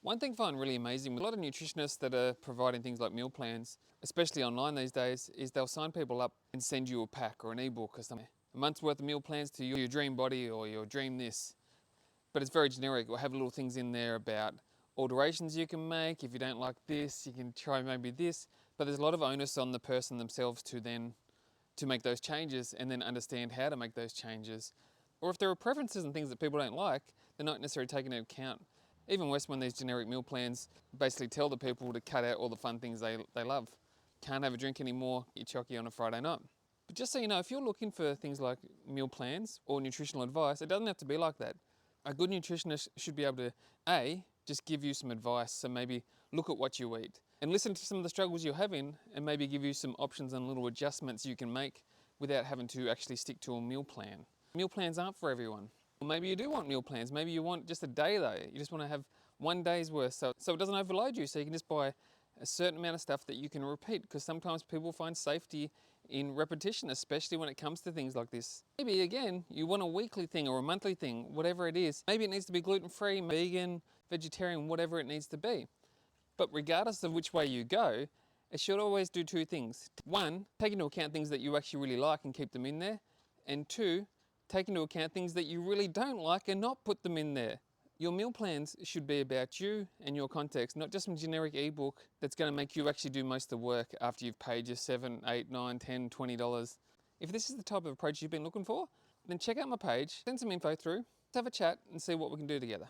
One thing I find really amazing with a lot of nutritionists that are providing things like meal plans, especially online these days, is they'll sign people up and send you a pack or an ebook or something. A month's worth of meal plans to your dream body or your dream this. But it's very generic. We'll have little things in there about alterations you can make. If you don't like this, you can try maybe this. But there's a lot of onus on the person themselves to make those changes and then understand how to make those changes. Or if there are preferences and things that people don't like, they're not necessarily taken into account. Even worse when these generic meal plans basically tell the people to cut out all the fun things they love. Can't have a drink anymore, eat Choccie on a Friday night. But just so you know, if you're looking for things like meal plans or nutritional advice, it doesn't have to be like that. A good nutritionist should be able to, A, just give you some advice, so maybe look at what you eat and listen to some of the struggles you're having and maybe give you some options and little adjustments you can make without having to actually stick to a meal plan. Meal plans aren't for everyone. Or maybe you do want meal plans. Maybe you want just a day though. You just want to have one day's worth so it doesn't overload you, so you can just buy a certain amount of stuff that you can repeat, because sometimes people find safety in repetition, especially when it comes to things like this. Maybe again, you want a weekly thing or a monthly thing, whatever it is. Maybe it needs to be gluten-free, vegan, vegetarian, whatever it needs to be. But regardless of which way you go, it should always do two things. One, take into account things that you actually really like and keep them in there. And two, take into account things that you really don't like and not put them in there. Your meal plans should be about you and your context, not just some generic ebook that's going to make you actually do most of the work after you've paid your $7, $8, $9, $10, $20. If this is the type of approach you've been looking for, then check out my page, send some info through, let's have a chat and see what we can do together.